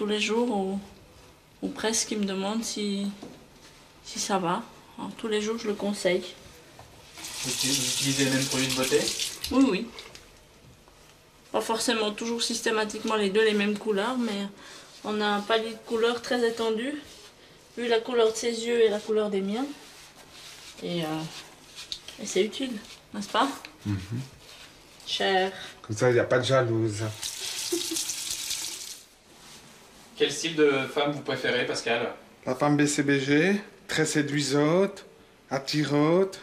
tous les jours, ou presque, il me demande si ça va. Alors, tous les jours, je le conseille. Vous utilisez les mêmes produits de beauté? Oui, oui. Pas forcément toujours systématiquement les deux les mêmes couleurs, mais on a un palier de couleurs très étendu, vu la couleur de ses yeux et la couleur des miens. Et c'est utile, n'est-ce pas? Cher. Comme ça, il n'y a pas de jalouse. Quel style de femme vous préférez, Pascal? La femme BCBG, très séduisante, attirante.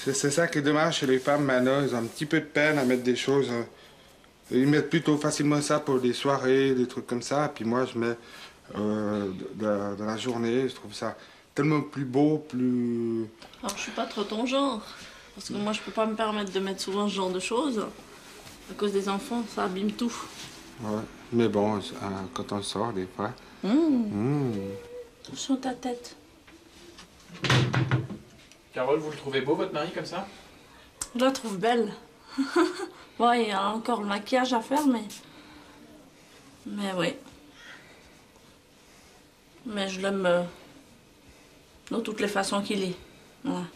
C'est ça qui est dommage chez les femmes maintenant. Ils ont un petit peu de peine à mettre des choses. Ils mettent plutôt facilement ça pour des soirées, des trucs comme ça. Puis moi, je mets dans la journée. Je trouve ça tellement plus beau, plus... Alors, je suis pas trop ton genre. Parce que moi, je peux pas me permettre de mettre souvent ce genre de choses. À cause des enfants, ça abîme tout. Ouais. Mais bon, quand on sort, des fois... Sur ta tête. Carole, vous le trouvez beau, votre mari, comme ça? Je la trouve belle. Bon, il y a encore le maquillage à faire, mais oui. Mais je l'aime de toutes les façons qu'il est. Voilà.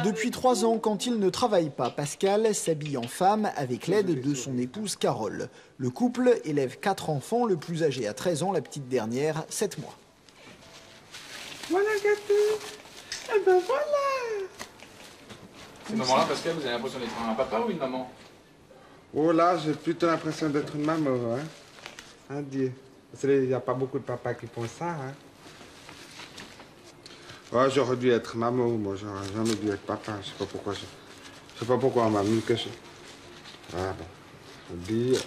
Depuis 3 ans, quand il ne travaille pas, Pascal s'habille en femme avec l'aide de son épouse Carole. Le couple élève 4 enfants, le plus âgé a 13 ans, la petite dernière 7 mois. Voilà, gâteau. Eh ben voilà. Ces moments-là, Pascal, vous avez l'impression d'être un papa ou une maman? Oh là, j'ai plutôt l'impression d'être une maman, hein. Dis. Parce qu'il n'y a pas beaucoup de papas qui font ça, hein. Ouais, j'aurais dû être maman, moi, j'aurais jamais dû être papa. Je sais pas pourquoi on m'a mis que je... Ah bon, je dis...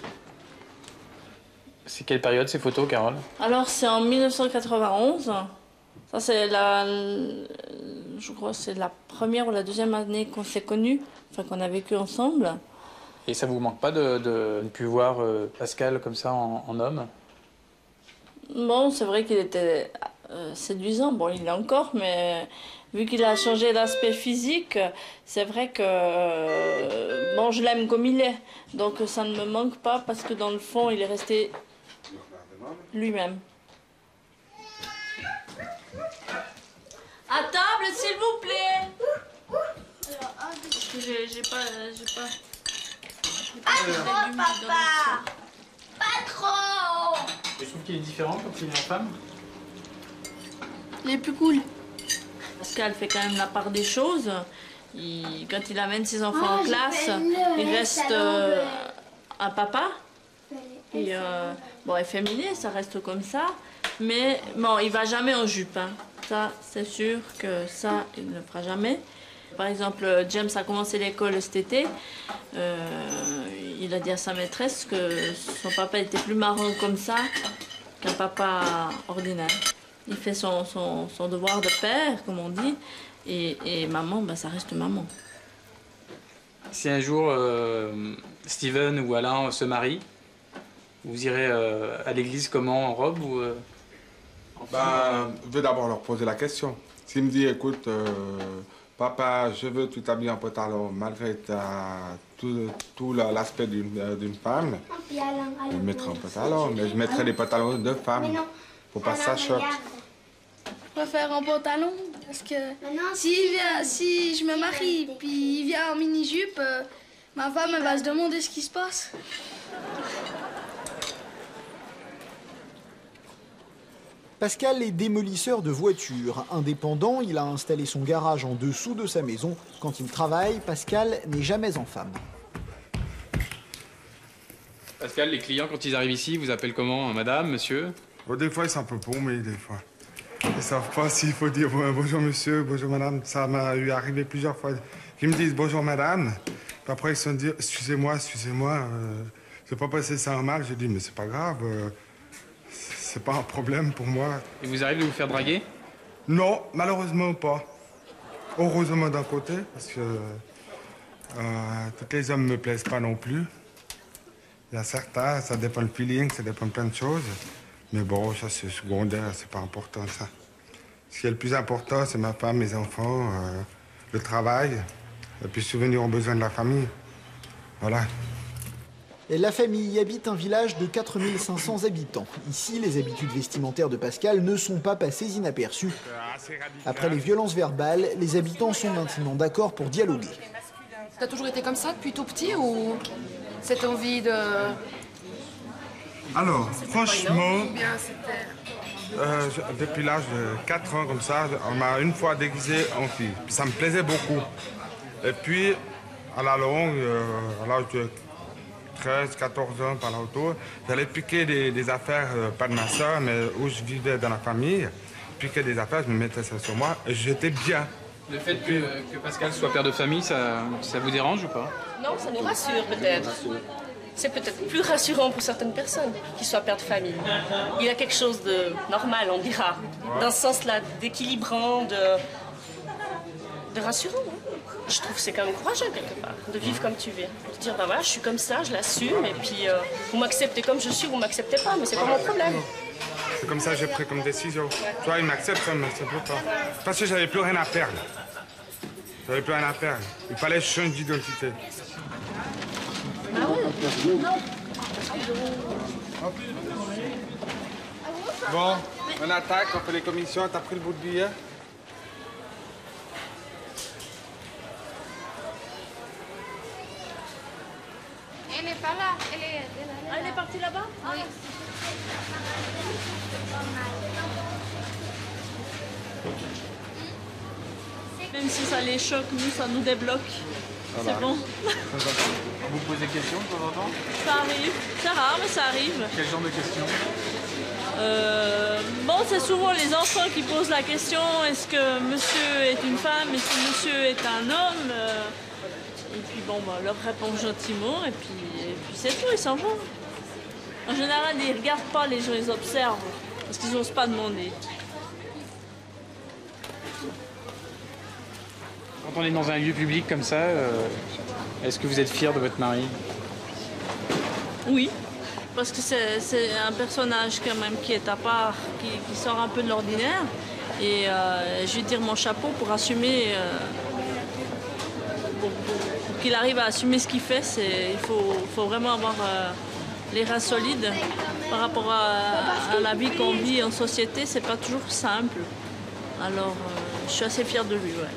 C'est quelle période ces photos, Carole? Alors, c'est en 1991. Ça, c'est je crois que c'est la première ou la deuxième année qu'on s'est connus, enfin qu'on a vécu ensemble. Et ça vous manque pas de ne plus voir Pascal comme ça en homme? Bon, c'est vrai qu'il était séduisant. Bon, il l'est encore, mais vu qu'il a changé d'aspect physique, c'est vrai que bon, je l'aime comme il est. Donc ça ne me manque pas parce que dans le fond, il est resté lui-même. À table, s'il vous plaît. Parce que j'ai pas. Pas trop, papa. Pas trop. Je trouve qu'il est différent quand il est en femme. Il est plus cool. Pascal fait quand même la part des choses. Quand il amène ses enfants en classe, il reste un papa. Et bon, efféminé, ça reste comme ça. Mais bon, il va jamais en jupe. Hein. Ça, c'est sûr que ça, il ne le fera jamais. Par exemple, James a commencé l'école cet été. Il a dit à sa maîtresse que son papa était plus marrant comme ça qu'un papa ordinaire. Il fait son devoir de père, comme on dit, et maman, ben, ça reste maman. Si un jour Steven ou Alain se marient, vous irez à l'église comment, en robe ou je vais d'abord leur poser la question. S'il me dit, écoute, papa, je veux tout habiller en pantalon, malgré tout l'aspect d'une femme, je mettrai un pantalon, mais je mettrai des pantalons de femme, pour pas que ça choque. Je préfère en pantalon, parce que si je me marie, puis il vient en mini-jupe, ma femme, elle va se demander ce qui se passe. Pascal est démolisseur de voitures. Indépendant, il a installé son garage en dessous de sa maison. Quand il travaille, Pascal n'est jamais en femme. Pascal, les clients, quand ils arrivent ici, vous appellent comment? Madame, monsieur? Bon, des fois, ils sont un peu paumés, des fois. Ils savent pas s'il faut dire bonjour monsieur, bonjour madame. Ça m'a arrivé plusieurs fois. Ils me disent bonjour madame. Puis après, ils se disent excusez-moi, j'ai pas passé ça en mal. Je dis mais c'est pas grave. C'est pas un problème pour moi. Et vous arrivez de vous faire draguer? Non, malheureusement pas. Heureusement d'un côté, parce que tous les hommes me plaisent pas non plus. Il y a certains, ça dépend le feeling, ça dépend de plein de choses. Mais bon, ça c'est secondaire, c'est pas important ça. Ce qui est le plus important, c'est ma femme, mes enfants, le travail, et puis subvenir aux besoins de la famille. Voilà. La famille habite un village de 4500 habitants. Ici, les habitudes vestimentaires de Pascal ne sont pas passées inaperçues. Après les violences verbales, les habitants sont maintenant d'accord pour dialoguer. T'as toujours été comme ça depuis tout petit ou cette envie de... Alors, franchement, depuis l'âge de 4 ans comme ça, on m'a une fois déguisé en fille. Ça me plaisait beaucoup. Et puis, à la longue, à l'âge de 13, 14 ans par là autour, j'allais piquer des affaires, pas de ma soeur, mais où je vivais dans la famille. Piquer des affaires, je me mettais ça sur moi et j'étais bien. Le fait que Pascal soit père de famille, ça vous dérange ou pas? Non, ça nous rassure peut-être. C'est peut-être plus rassurant pour certaines personnes qu'il soit père de famille. Il a quelque chose de normal, on dira. Dans ce sens-là, d'équilibrant, de rassurant. Hein. Je trouve que c'est quand même courageux quelque part, de vivre comme tu vis. De dire, ben voilà, je suis comme ça, je l'assume, et puis vous m'acceptez comme je suis, vous m'acceptez pas, mais c'est pas mon problème. C'est comme ça que j'ai pris comme décision. Tu vois, il m'accepte, mais c'est pas. Parce que j'avais plus rien à perdre. J'avais plus rien à perdre. Il fallait changer d'identité. Ah ouais? Non. Bon, on attaque, on fait les commissions. T'as pris le bout de billet? Elle n'est pas là. Elle est partie là-bas? Oui. Même si ça les choque, nous, ça nous débloque. C'est bon. Vous posez des questions de temps en temps? Ça arrive. C'est rare, mais ça arrive. Quel genre de questions? Bon, c'est souvent les enfants qui posent la question, est-ce que monsieur est une femme, est-ce que monsieur est un homme? Et puis bon, bah, leur répond gentiment, et puis c'est tout, ils s'en vont. En général, ils ne regardent pas, les gens, ils observent, parce qu'ils n'osent pas demander. Quand on est dans un lieu public comme ça, est-ce que vous êtes fier de votre mari? Oui, parce que c'est un personnage quand même qui est à part, qui sort un peu de l'ordinaire. Et je lui tire mon chapeau pour assumer, pour qu'il arrive à assumer ce qu'il fait. Il faut vraiment avoir les reins solides par rapport à la vie qu'on vit en société. C'est pas toujours simple. Alors, je suis assez fière de lui, ouais.